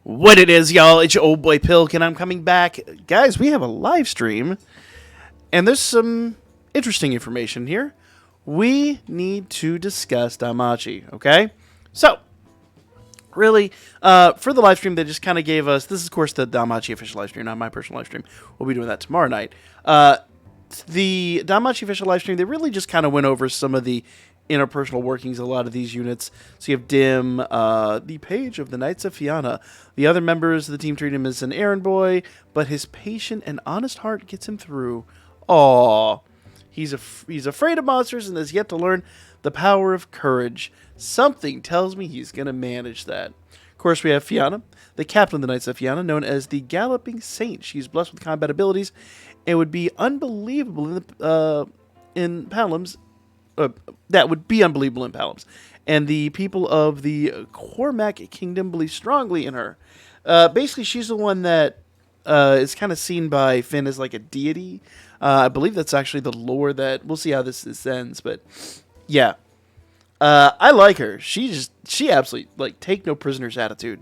What it is, y'all, it's your old boy Pilk, and I'm coming back. Guys, we have a live stream, and there's some interesting information here. We need to discuss Danmachi, okay? So, really, for the live stream, they just kind of gave us, this is, of course, the Danmachi official live stream, not my personal live stream. We'll be doing that tomorrow night. The Danmachi official live stream, they really just kind of went over some of the interpersonal workings of a lot of these units. So you have Dim, the page of the Knights of Fianna. The other members of the team treat him as an errand boy, but his patient and honest heart gets him through. Aww. He's afraid of monsters and has yet to learn the power of courage. Something tells me he's going to manage that. Of course, we have Fianna, the captain of the Knights of Fianna, known as the Galloping Saint. She's blessed with combat abilities and would be unbelievable in Palom's. That would be unbelievable in Palom's. And the people of the Cormac Kingdom believe strongly in her. Basically, she's the one that is kind of seen by Finn as like a deity. I believe that's actually the lore that... We'll see how this ends, but yeah. I like her. She absolutely, like, take no prisoners attitude.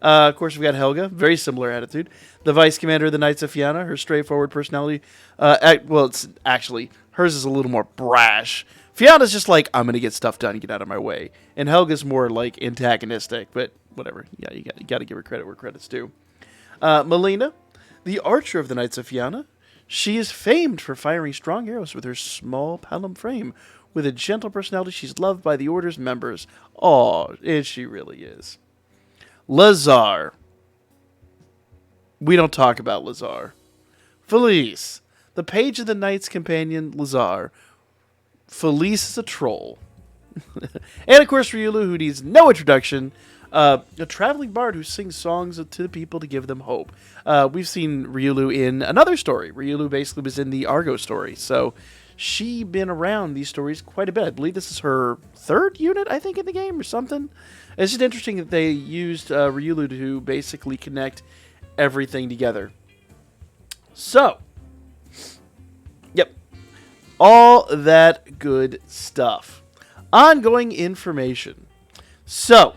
Of course, we've got Helga, very similar attitude. The vice commander of the Knights of Fianna, her straightforward personality. Well, it's actually, hers is a little more brash. Fianna's just like, I'm going to get stuff done, get out of my way. And Helga's more, like, antagonistic, but whatever. Yeah, you got to give her credit where credit's due. Melina, the archer of the Knights of Fianna. She is famed for firing strong arrows with her small palm frame. With a gentle personality, she's loved by the Order's members. Aw, and she really is. Lazar. We don't talk about Lazar. Felice, the page of the Knight's companion, Lazar. Felice is a troll. And, of course, Ryulu, who needs no introduction. A traveling bard who sings songs to the people to give them hope. We've seen Ryulu in another story. Ryulu basically was in the Argo story. So she's been around these stories quite a bit. I believe this is her third unit, I think, in the game or something. It's just interesting that they used Ryulu to basically connect everything together. So, yep. All that good stuff. Ongoing information. So,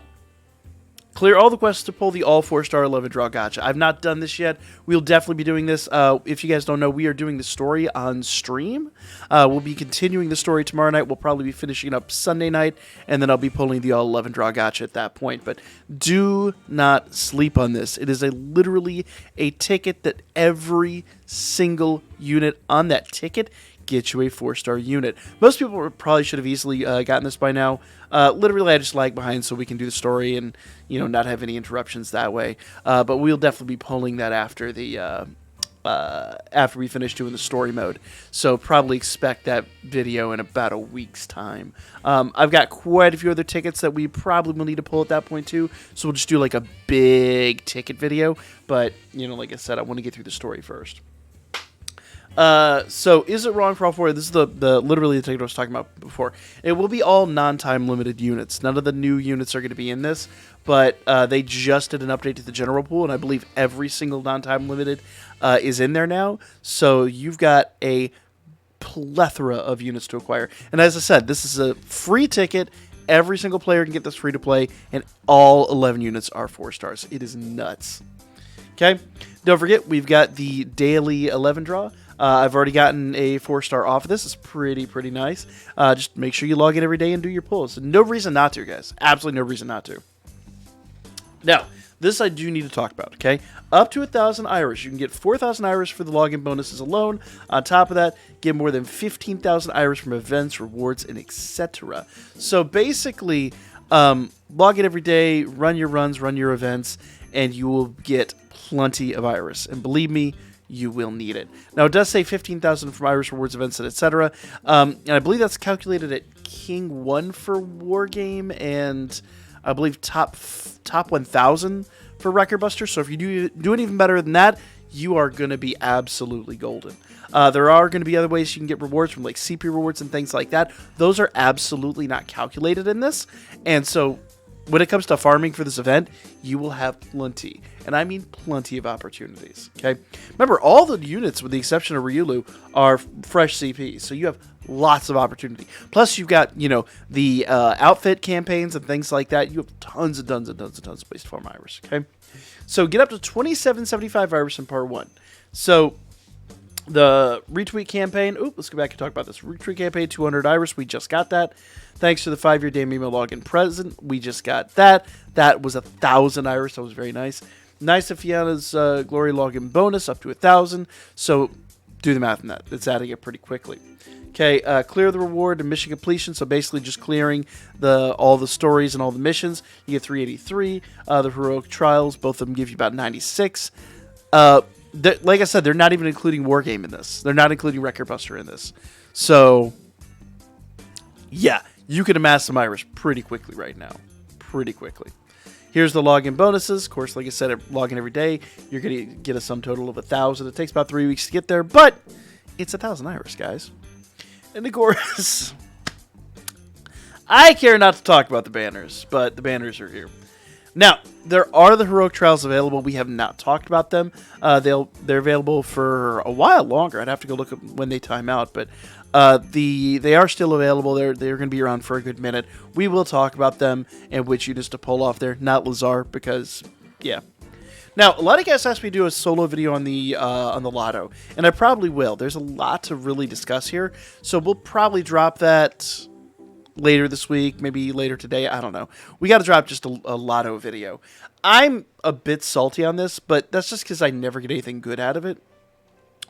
clear all the quests to pull the all 4-star 11 draw gacha. I've not done this yet. We'll definitely be doing this. If you guys don't know, we are doing the story on stream. We'll be continuing the story tomorrow night. We'll probably be finishing up Sunday night, and then I'll be pulling the all 11 draw gacha at that point. But do not sleep on this. It is literally a ticket that every single unit on that ticket get you a 4-star unit. Most people probably should have easily gotten this by now. Literally, I just lag behind so we can do the story and, not have any interruptions that way. But we'll definitely be pulling that after we finish doing the story mode. So probably expect that video in about a week's time. I've got quite a few other tickets that we probably will need to pull at that point too. So we'll just do like a big ticket video. But, like I said, I want to get through the story first. So is it wrong for all four? This is the literally the ticket I was talking about before. It will be all non-time limited units. None of the new units are going to be in this, but they just did an update to the general pool, and I believe every single non-time limited is in there now. So you've got a plethora of units to acquire. And as I said, this is a free ticket. Every single player can get this free to play, and all 11 units are 4 stars. It is nuts. Okay, don't forget, we've got the daily 11 draw. I've already gotten a 4-star off of this. It's pretty nice. Just make sure you log in every day and do your pulls. No reason not to, guys. Absolutely no reason not to. Now, this I do need to talk about, okay? Up to 1,000 Irish. You can get 4,000 Irish for the login bonuses alone. On top of that, get more than 15,000 Irish from events, rewards, and etc. So basically, log in every day, run your runs, run your events, and you will get plenty of Iris. And believe me, you will need it. Now, it does say 15,000 from Irish rewards, events, and etc. And I believe that's calculated at King 1 for Wargame, and I believe top 1,000 for Record Buster. So if you do it even better than that, you are going to be absolutely golden. There are going to be other ways you can get rewards from like CP rewards and things like that. Those are absolutely not calculated in this. And so when it comes to farming for this event, you will have plenty, and I mean plenty of opportunities, okay? Remember, all the units, with the exception of Ryulu, are fresh CP, so you have Lots of opportunity. Plus, you've got, the outfit campaigns and things like that. You have tons and tons and tons and tons of place to farm Iris, okay? So, get up to 2775 Iris in part 1. So, the retweet campaign, let's go back and talk about this. Retweet campaign, 200 Iris, we just got that. Thanks to the 5-year Danmemo login present, we just got that. That was 1,000 Iris, that was very nice. Nice of Fianna's Glory login bonus, up to 1,000. So, do the math on that. It's adding it pretty quickly. Okay, clear the reward and mission completion. So basically just clearing all the stories and all the missions. You get 383. The heroic trials, both of them give you about 96. Like I said, they're not even including Wargame in this. They're not including Record Buster in this. So, yeah, you can amass some Iris pretty quickly right now. Pretty quickly. Here's the login bonuses. Of course, like I said, login every day. You're going to get a sum total of 1,000. It takes about 3 weeks to get there, but it's 1,000 Iris, guys. And of course, I care not to talk about the banners, but the banners are here. Now, there are the heroic trials available. We have not talked about them. They're available for a while longer. I'd have to go look at when they time out, but they are still available. They're going to be around for a good minute. We will talk about them and which units to pull off there. Not Lazar because, yeah. Now, a lot of guys asked me to do a solo video on the Lotto, and I probably will. There's a lot to really discuss here, so we'll probably drop that later this week, maybe later today. I don't know. We got to drop just a Lotto video. I'm a bit salty on this, but that's just because I never get anything good out of it.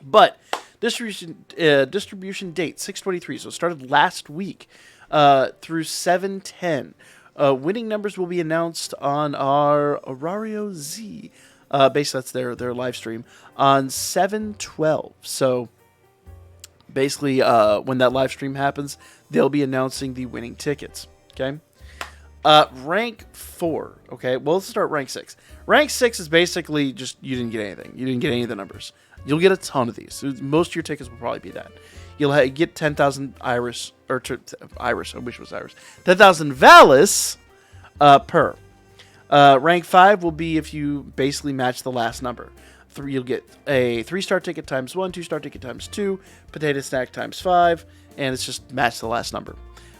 But distribution date 6/23, so it started last week through 7/10. Winning numbers will be announced on our Aurario Z. Basically, that's their live stream on 7/12. So basically, when that live stream happens, they'll be announcing the winning tickets. Okay. Rank 4. Okay. Well, let's start rank 6. Rank 6 is basically just you didn't get anything. You didn't get any of the numbers. You'll get a ton of these. Most of your tickets will probably be that. You'll get 10,000 Iris or Iris. I wish it was Iris. 10,000 Valis per. Rank 5 will be if you basically match the last number. You'll get a 3-star ticket times 1, 2-star ticket times 2, potato snack times 5, and it's just match the last number.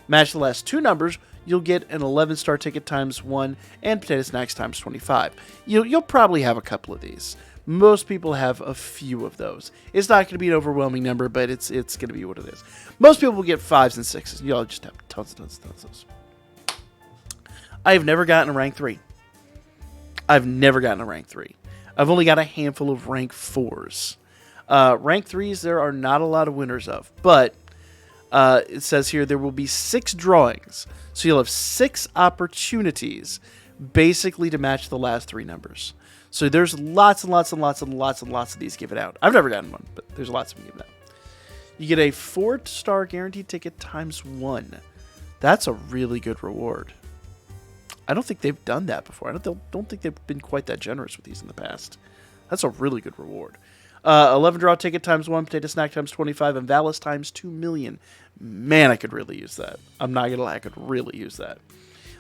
Match the last 2 numbers, you'll get an 11-star ticket times 1, and potato snacks times 25. You'll probably have a couple of these. Most people have a few of those. It's not going to be an overwhelming number, but it's going to be what it is. Most people will get 5s and 6s. You'll just have tons and tons and tons of those. I have never gotten a rank 3. I've never gotten a rank 3. I've only got a handful of rank 4s. Rank 3s, there are not a lot of winners of, but it says here there will be 6 drawings. So you'll have 6 opportunities basically to match the last 3 numbers. So there's lots and lots and lots and lots and lots of these given out. I've never gotten one, but there's lots of them given out. You get a 4-star guaranteed ticket times 1. That's a really good reward. I don't think they've done that before. I don't think they've been quite that generous with these in the past. That's a really good reward. 11 draw ticket times 1, potato snack times 25, and Valis times 2 million. Man, I could really use that. I'm not going to lie, I could really use that.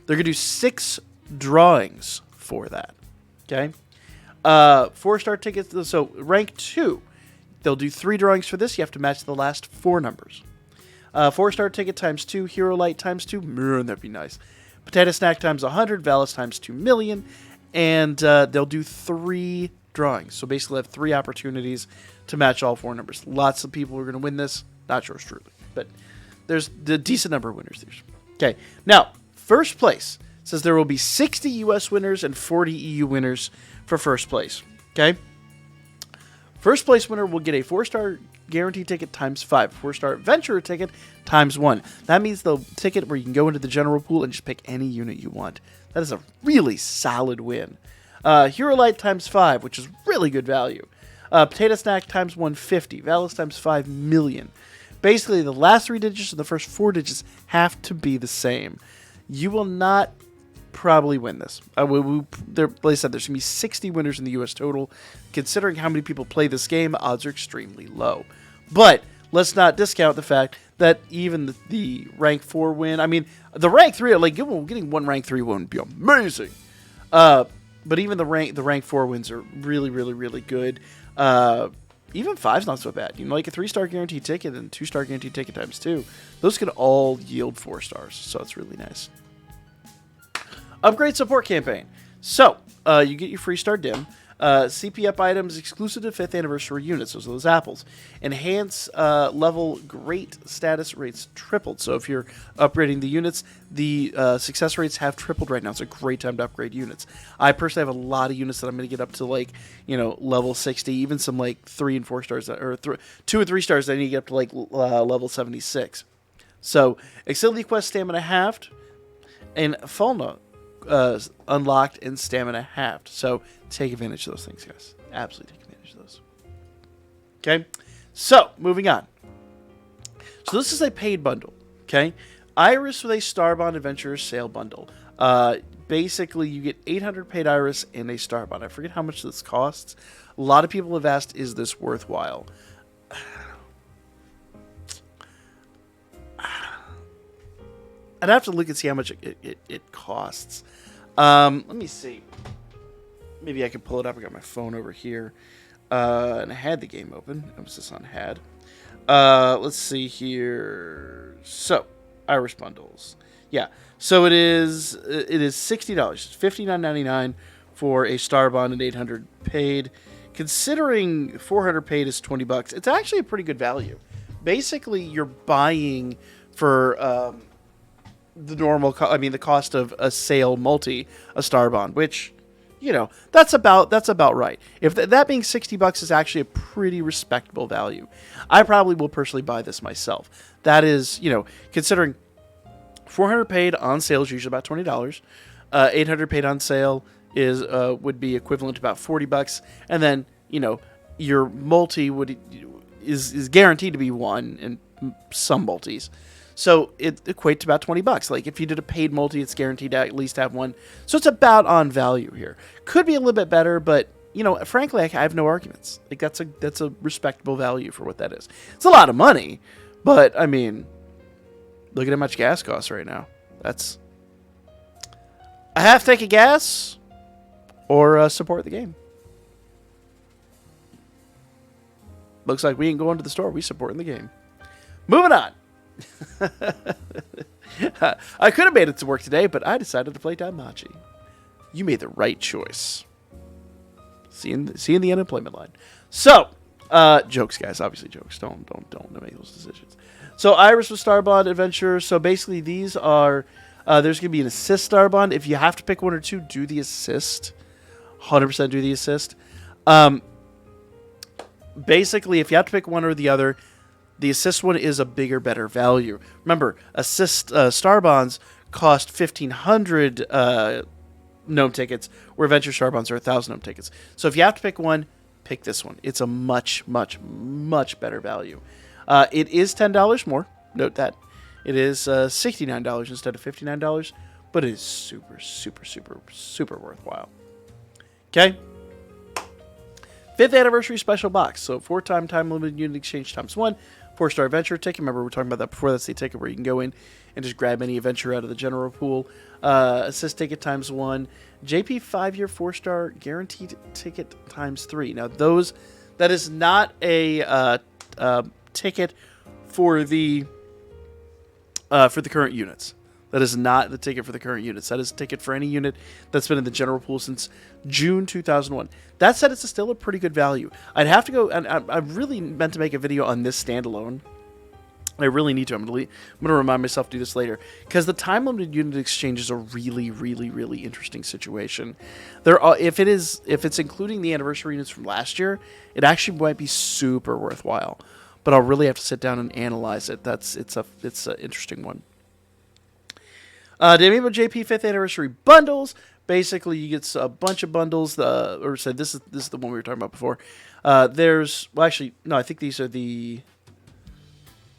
They're going to do 6 drawings for that. Okay? 4-star tickets. So rank 2, they'll do 3 drawings for this. You have to match the last 4 numbers. 4-star ticket times 2, Hero Light times 2. Man, that'd be nice. Potato snack times 100, Valis times 2 million, and they'll do 3 drawings. So basically, have 3 opportunities to match all 4 numbers. Lots of people are going to win this. Not yours truly, but there's the decent number of winners there. Okay, now first place says there will be 60 U.S. winners and 40 EU winners for first place. Okay, first place winner will get a 4-star guaranteed ticket times 5, 4-star adventurer ticket times 1. That means the ticket where you can go into the general pool and just pick any unit you want. That is a really solid win. Hero Light times 5, which is really good value. Potato snack times 150. Valis times 5 million. Basically, the last 3 digits and the first 4 digits have to be the same. You will not probably win this. Like I said, there's going to be 60 winners in the U.S. total. Considering how many people play this game, odds are extremely low. But let's not discount the fact that even the rank 4 win, I mean, the rank 3, like getting one rank 3 win would be amazing. But even the rank 4 wins are really, really, really good. even 5's not so bad. You know, like a 3-star guaranteed ticket and 2-star guaranteed ticket times 2. Those could all yield 4 stars, so it's really nice. Upgrade support campaign. So, you get your free star dim. CP up items exclusive to 5th anniversary units. Those are those apples. Enhance level great status rates tripled. So if you're upgrading the units, the success rates have tripled right now. It's a great time to upgrade units. I personally have a lot of units that I'm going to get up to, like, you know, level 60. Even some like 3 and 4 stars, or 2 and 3 stars that I need to get up to like level 76. So Exility Quest stamina halved, and Falna unlocked and stamina halved. So take advantage of those things, guys. Absolutely take advantage of those. Okay, so moving on. So this is a paid bundle. Okay, Iris with a Starbond Adventurers sale bundle. Basically, you get 800 paid Iris and a Starbond. I forget how much this costs. A lot of people have asked, is this worthwhile? I'd have to look and see how much it costs. Let me see. Maybe I can pull it up. I got my phone over here. And I had the game open. I was just on had. Let's see here. So, Irish bundles. Yeah. So it is $60. It's $59.99 for a Starbond and 800 paid. Considering 400 paid is $20, it's actually a pretty good value. Basically, you're buying for the normal, the cost of a sale multi, a Starbond, which, you know, that's about right. If that being $60 is actually a pretty respectable value. I probably will personally buy this myself. That is, you know, considering 400 paid on sale is usually about $20. 800 paid on sale would be equivalent to about $40, and then, you know, your multi is guaranteed to be 1 and some multis. So it equates to about $20. Like if you did a paid multi, it's guaranteed to at least have 1. So it's about on value here. Could be a little bit better, but, you know, frankly, I have no arguments. Like that's a respectable value for what that is. It's a lot of money, but I mean, look at how much gas costs right now. That's a half tank of gas, or support the game. Looks like we ain't going to the store. We supporting the game. Moving on. I could have made it to work today, but I decided to play Danmachi. You made the right choice. Seeing the unemployment line. So, jokes, guys. Obviously, jokes. Don't make those decisions. So, Iris with Starbond Adventure. So, basically, these are there's going to be an assist Starbond. If you have to pick 1 or 2, do the assist. 100% do the assist. Basically, if you have to pick one or the other, the assist one is a bigger, better value. Remember, assist Starbonds cost 1,500 gnome tickets, where Adventure Starbonds are 1,000 gnome tickets. So if you have to pick one, pick this one. It's a much, much, much better value. It is $10 more. Note that. It is $69 instead of $59, but it is super, super, super, super worthwhile. Okay? 5th anniversary special box. So 4-time time limited unit exchange times 1. 4-star adventure ticket. Remember, we were talking about that before. That's the ticket where you can go in and just grab any adventure out of the general pool. Assist ticket times 1. JP 5-year 4-star guaranteed ticket times 3. Now, that is not a ticket for the current units. That is not the ticket for the current units. That is a ticket for any unit that's been in the general pool since June 2001. That said, it's still a pretty good value. I'd have to go, and I really meant to make a video on this standalone. I really need to. I'm going to remind myself to do this later, because the time-limited unit exchange is a really, really, really interesting situation. If it's including the anniversary units from last year, it actually might be super worthwhile. But I'll really have to sit down and analyze it. It's an interesting one. Danmemo JP 5th anniversary bundles. Basically, you get a bunch of bundles. This is the one we were talking about before. I think these are the.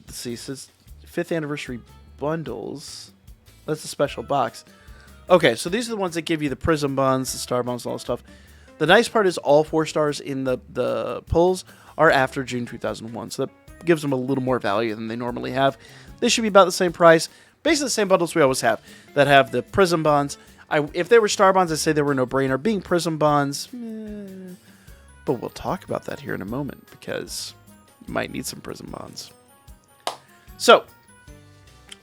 Let's see, it says 5th anniversary bundles. That's a special box. Okay, so these are the ones that give you the Prism bonds, the Star bonds, and all that stuff. The nice part is all 4 stars in the pulls are after June 2001, so that gives them a little more value than they normally have. They should be about the same price. Basically the same bundles we always have that have the Prism bonds. If they were Star bonds, I'd say they were no-brainer. Being Prism bonds, But we'll talk about that here in a moment because you might need some Prism Bonds. So,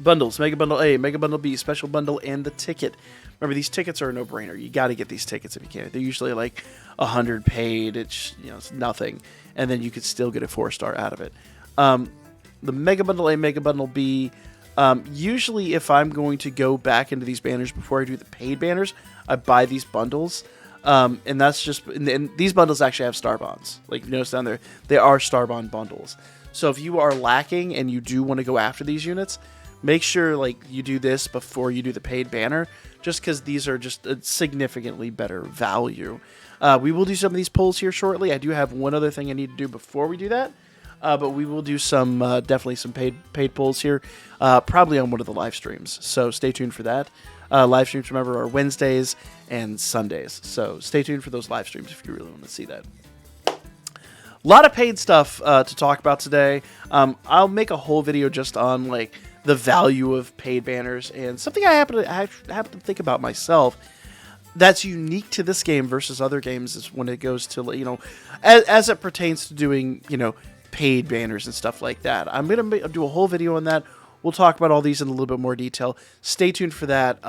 bundles, Mega Bundle A, Mega Bundle B, Special Bundle, and the ticket. Remember, these tickets are a no-brainer. You got to get these tickets if you can. They're usually like 100 paid. It's nothing, and then you could still get a 4-star out of it. The Mega Bundle A, Mega Bundle B. Usually, if I'm going to go back into these banners before I do the paid banners, I buy these bundles, and that's just. And these bundles actually have star bonds. Like you notice down there, they are star bond bundles. So if you are lacking and you do want to go after these units, make sure like you do this before you do the paid banner, just because these are just a significantly better value. We will do some of these polls here shortly. I do have one other thing I need to do before we do that, but we will do some definitely some paid polls here, probably on one of the live streams. So stay tuned for that. Live streams, remember, are Wednesdays and Sundays. So stay tuned for those live streams if you really want to see that. A lot of paid stuff to talk about today. I'll make a whole video just on like the value of paid banners, and something I happen to think about myself that's unique to this game versus other games is when it goes to as it pertains to doing paid banners and stuff like that. I'm gonna do a whole video on that. We'll talk about all these in a little bit more detail. Stay tuned for that.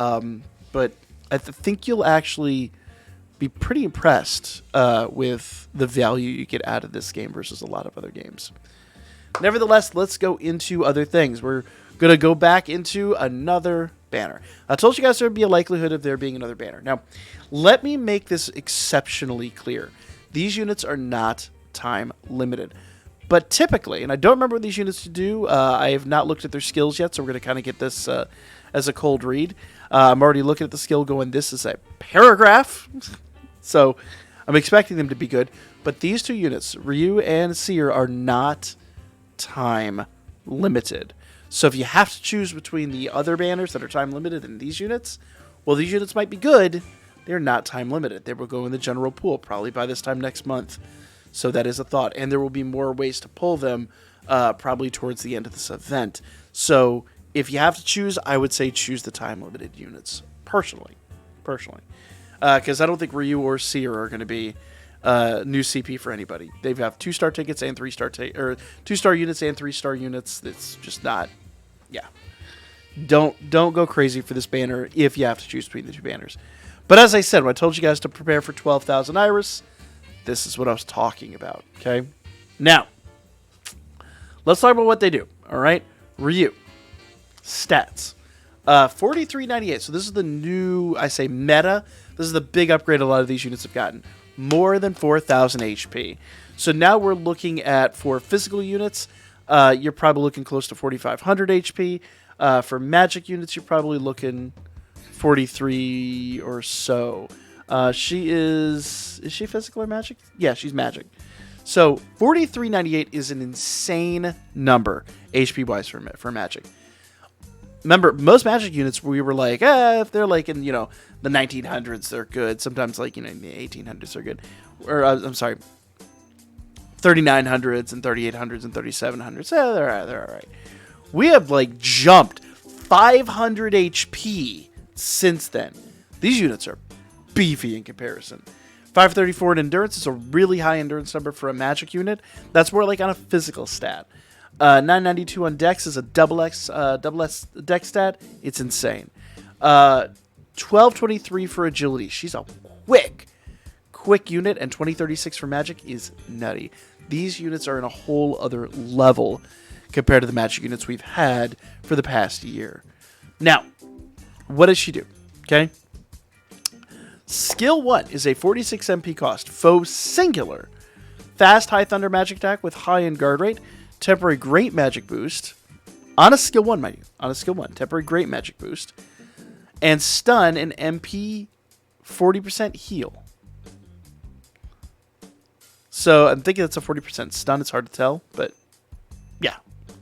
But I think you'll actually be pretty impressed with the value you get out of this game versus a lot of other games. Nevertheless, let's go into other things. We're going to go back into another banner. I told you guys there would be a likelihood of there being another banner. Now, let me make this exceptionally clear. These units are not time limited. But typically, and I don't remember what these units do, I have not looked at their skills yet, so we're going to kind of get this as a cold read. I'm already looking at the skill going, this is a paragraph. So I'm expecting them to be good. But these two units, Ryu and Sear, are not time limited. So if you have to choose between the other banners that are time limited and these units, well, these units might be good. They're not time limited. They will go in the general pool probably by this time next month. So that is a thought. And there will be more ways to pull them probably towards the end of this event. So if you have to choose, I would say choose the time limited units, personally. Because I don't think Ryu or Sear are going to be new CP for anybody. They have 2-star tickets and 3-star or 2-star units and 3-star units. It's just not. Yeah. Don't go crazy for this banner if you have to choose between the two banners. But as I said, when I told you guys to prepare for 12,000 Iris, this is what I was talking about. Okay. Now, let's talk about what they do. All right. Ryu Stats. 4398. So this is the new, I say, meta. This is the big upgrade a lot of these units have gotten. More than 4,000 HP. So now we're looking at, for physical units, you're probably looking close to 4,500 HP. For magic units, you're probably looking 43 or so. She is she physical or magic? Yeah, she's magic. So 4398 is an insane number, HP-wise, for magic. Remember, most magic units, we were like, if they're like in, the 1900s, they're good. Sometimes, like, in the 1800s, they're good. Or, I'm sorry, 3900s and 3800s and 3700s. They're all right. We have, like, jumped 500 HP since then. These units are beefy in comparison. 534 in endurance is a really high endurance number for a magic unit. That's more like on a physical stat. 992 on Dex is a double S Dex stat. It's insane. 1223 for agility. She's a quick unit, and 2036 for magic is nutty. These units are in a whole other level compared to the magic units we've had for the past year. Now, what does she do? Okay. Skill 1 is a 46 MP cost, foe singular, fast high thunder magic attack with high end guard rate, temporary great magic boost, on a skill 1, mind you, on a skill 1, temporary great magic boost, and stun and MP 40% heal. So I'm thinking that's a 40% stun. It's hard to tell, but yeah, a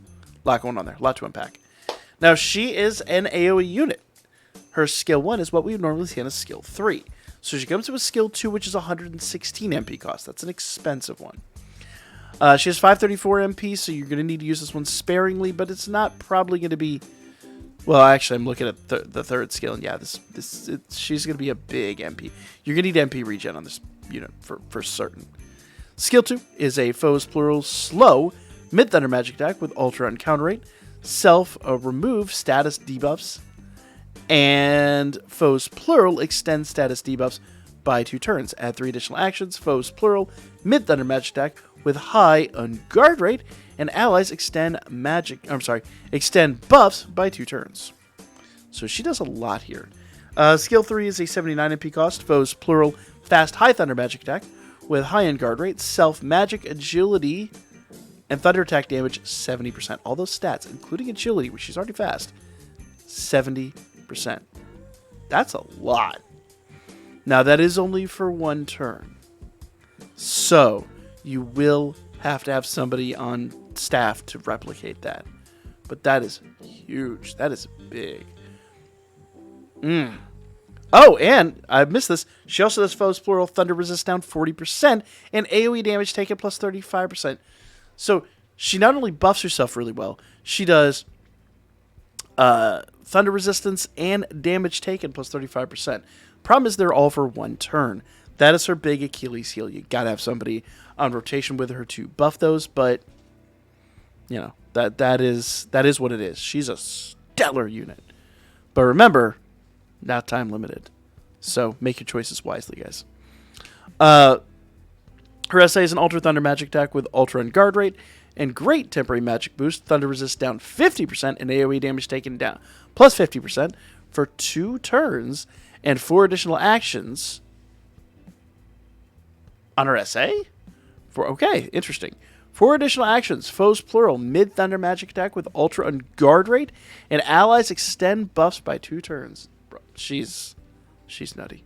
lot going on there, a lot to unpack. Now, she is an AoE unit. Her skill 1 is what we would normally see on a skill 3. So she comes to a skill 2, which is 116 MP cost. That's an expensive one. She has 534 MP, so you're going to need to use this one sparingly, but it's not probably going to be... Well, actually, I'm looking at the third skill, and yeah, she's going to be a big MP. You're going to need MP regen on this unit for certain. Skill 2 is a foes plural slow mid-thunder magic attack with ultra and counter rate. Self remove status debuffs. And foes plural extend status debuffs by 2 turns. Add 3 additional actions. Foes plural mid-thunder magic attack with high on guard rate. And allies extend buffs by 2 turns. So she does a lot here. Skill 3 is a 79 MP cost. Foes plural fast high thunder magic attack with high end guard rate, self magic agility, and thunder attack damage 70%. All those stats, including agility, which she's already fast, 70%. That's a lot. Now that is only for 1 turn. So you will have to have somebody on staff to replicate that. But that is huge. That is big. Oh, and I missed this. She also does foes plural thunder resist down 40% and AoE damage taken plus 35%. So she not only buffs herself really well, she does thunder resistance and damage taken plus 35%. Problem is they're all for 1 turn. That is her big Achilles heel. You gotta have somebody on rotation with her to buff those, but you know, that is what it is. She's a stellar unit. But remember, not time limited. So make your choices wisely, guys. Her SA is an Ultra Thunder magic attack with Ultra and Guard rate and great temporary magic boost. Thunder resist down 50% and AoE damage taken down plus 50% for 2 turns and 4 additional actions on her SA? Okay, interesting. 4 additional actions. Foes plural mid thunder magic attack with Ultra and Guard rate and allies extend buffs by 2 turns. Bro, she's nutty.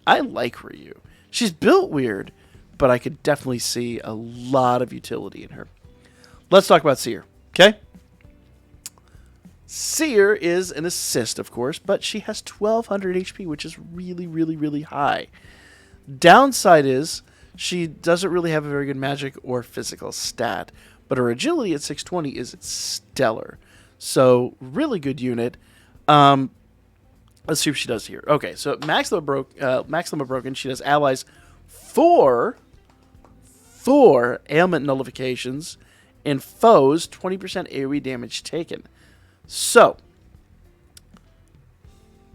I like Ryu. She's built weird, but I could definitely see a lot of utility in her. Let's talk about Sear, okay? Sear is an assist, of course, but she has 1200 HP, which is really, really, really high. Downside is she doesn't really have a very good magic or physical stat, but her agility at 620 is stellar. So, really good unit. Let's see what she does here. Okay, so max limit broken. She does allies 4 ailment nullifications and foes 20% AoE damage taken. So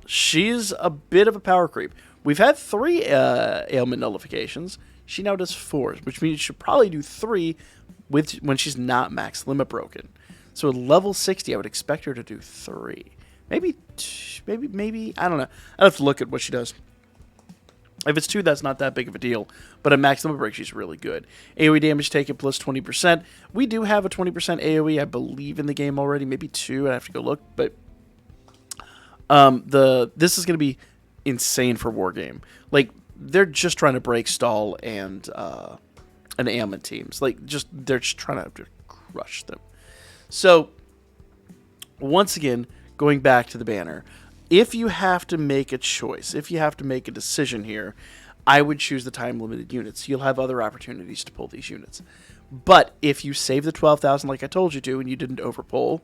she's a bit of a power creep. We've had 3 ailment nullifications. She now does 4, which means she'll probably do 3 when she's not max limit broken. So at level 60, I would expect her to do 3. Maybe, I don't know. I'd have to look at what she does. If it's 2, that's not that big of a deal. But at max limit break, she's really good. AoE damage taken plus 20%. We do have a 20% AoE, I believe, in the game already. Maybe 2, I'd have to go look. But this is going to be insane for Wargame. Like, they're just trying to break stall and ailment teams. Like, they're just trying to crush them. So, once again, going back to the banner, if you have to make a choice, if you have to make a decision here, I would choose the time-limited units. You'll have other opportunities to pull these units. But if you save the 12,000 like I told you to and you didn't overpull,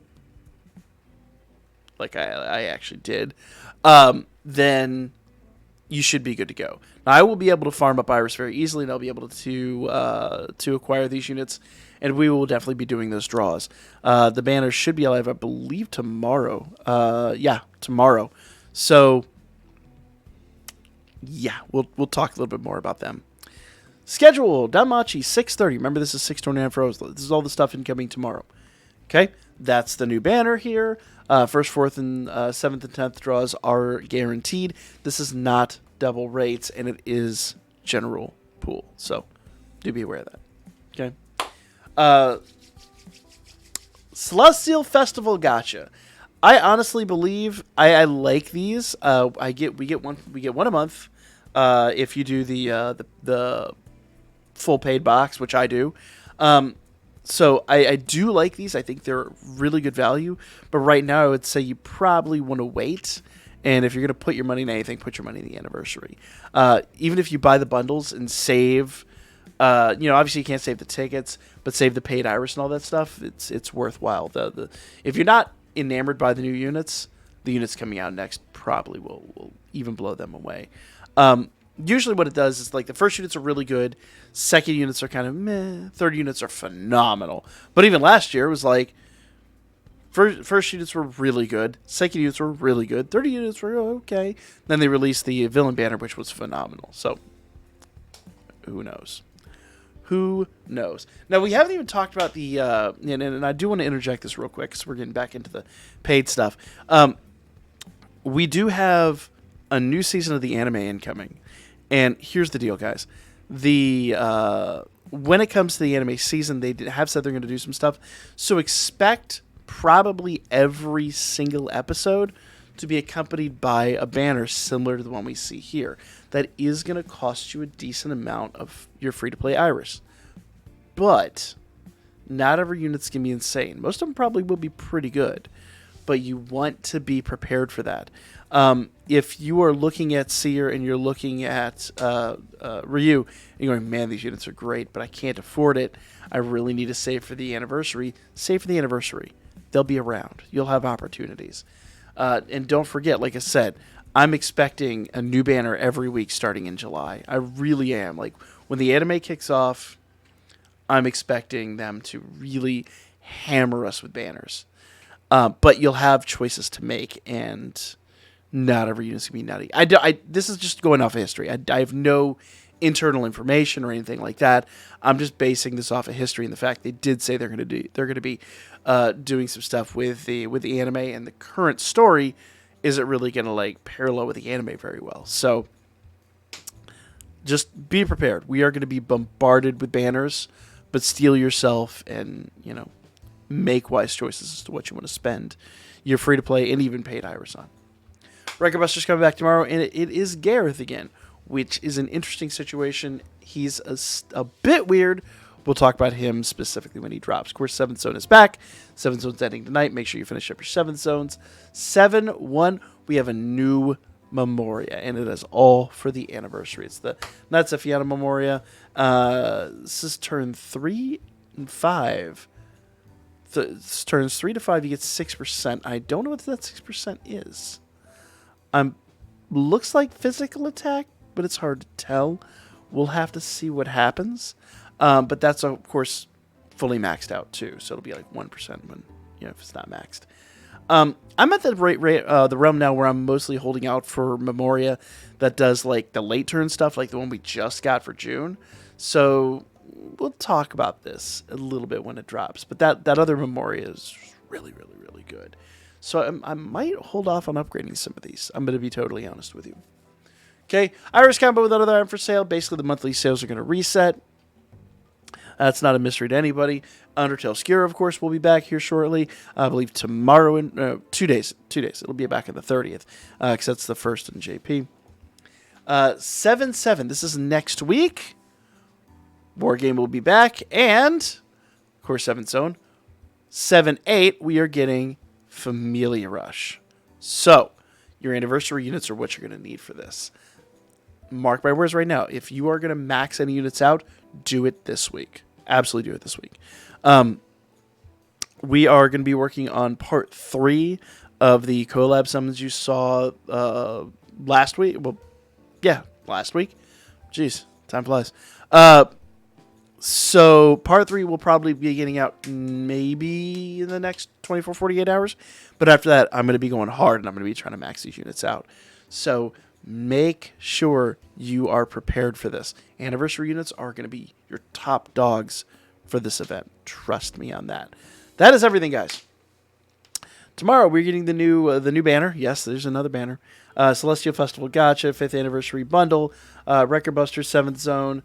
like I actually did, then you should be good to go. Now, I will be able to farm up Iris very easily, and I'll be able to acquire these units, and we will definitely be doing those draws. The banners should be alive, I believe, tomorrow. Tomorrow. So, yeah, we'll talk a little bit more about them. Schedule, Danmachi, 6:30. Remember, this is 6:29 for Oslo. This is all the stuff incoming tomorrow. Okay? That's the new banner here. First, 4th, and 7th and 10th draws are guaranteed. This is not double rates, and it is general pool. So, do be aware of that. Okay? Celestial Festival Gacha. I honestly believe I like these. We get one a month. If you do the full paid box, which I do. So I do like these. I think they're really good value. But right now, I would say you probably want to wait. And if you're going to put your money in anything, put your money in the anniversary. Even if you buy the bundles and save, obviously you can't save the tickets, but save the paid Iris and all that stuff. It's worthwhile. If you're not enamored by the new units, the units coming out next probably will even blow them away. usually what it does is like the first units are really good, second units are kind of meh, third units are phenomenal. But even last year it was like first units were really good, second units were really good, third units were okay. Then they released the villain banner, which was phenomenal. So who knows? Who knows? Now, we haven't even talked about the, and I do want to interject this real quick because we're getting back into the paid stuff. We do have a new season of the anime incoming. And here's the deal, guys. When it comes to the anime season, they have said they're going to do some stuff. So expect probably every single episode to be accompanied by a banner similar to the one we see here. That is going to cost you a decent amount of your free-to-play Iris. But not every unit's going to be insane. Most of them probably will be pretty good. But you want to be prepared for that. If you are looking at Sear and you're looking at Ryu, and you're going, man, these units are great, but I can't afford it. I really need to save for the anniversary. Save for the anniversary. They'll be around. You'll have opportunities. And don't forget, like I said, I'm expecting a new banner every week starting in July. I really am. Like, when the anime kicks off, I'm expecting them to really hammer us with banners. But you'll have choices to make, and not every unit's going to be nutty. This is just going off of history. I have no internal information or anything like that. I'm just basing this off of history and the fact they did say they're going to be doing some stuff with the anime, and the current story isn't really going to like parallel with the anime very well. So just be prepared. We are going to be bombarded with banners, but steel yourself and, make wise choices as to what you want to spend your free-to-play and even paid Iris on. Record Buster's coming back tomorrow, and it is Gareth again, which is an interesting situation. He's a bit weird. We'll talk about him specifically when he drops. Of course, 7th Zone is back. 7th Zone's ending tonight. Make sure you finish up your 7th Zones. 7-1, we have a new Memoria, and it is all for the anniversary. It's the Natsufiana Memoria. This is turn 3 and 5. Turns 3 to 5, you get 6%. I don't know what that 6% is. Looks like physical attack, but it's hard to tell. We'll have to see what happens. But that's, of course, fully maxed out, too. So it'll be like 1% when, if it's not maxed. I'm at the the realm now where I'm mostly holding out for Memoria that does, like, the late turn stuff, like the one we just got for June. So we'll talk about this a little bit when it drops. But that other Memoria is really, really, really good. So I might hold off on upgrading some of these. I'm going to be totally honest with you. Okay, Iris combo with another item for sale. Basically, the monthly sales are going to reset. That's not a mystery to anybody. Undertale Skira, of course, will be back here shortly. I believe tomorrow, in 2 days. 2 days. It'll be back on the 30th, because that's the first in JP. 7-7. This is next week. War Game will be back. And, of course, 7th Zone. 7-8, we are getting Familia Rush. So, your anniversary units are what you're going to need for this. Mark my words right now. If you are going to max any units out, do it this week. Absolutely do it this week. We are going to be working on part 3 of the collab summons you saw last week. Well, yeah, last week. Jeez, time flies. So part 3 will probably be getting out maybe in the next 24, 48 hours. But after that, I'm going to be going hard, and I'm going to be trying to max these units out. So make sure you are prepared for this. Anniversary units are going to be your top dogs for this event. Trust me on that. That is everything, guys. Tomorrow, we're getting the new banner. Yes, there's another banner. Celestial Festival Gacha, 5th Anniversary Bundle, Record Buster, 7th Zone.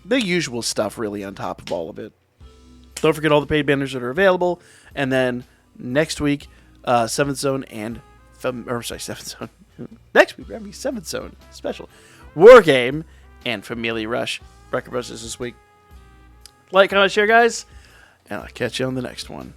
The usual stuff, really, on top of all of it. Don't forget all the paid banners that are available. And then next week, 7th Zone and... 7th Zone. Next week, we're having 7th Zone special. War Game and Familia Rush. Record Busters this week. Like, comment, share, guys. And I'll catch you on the next one.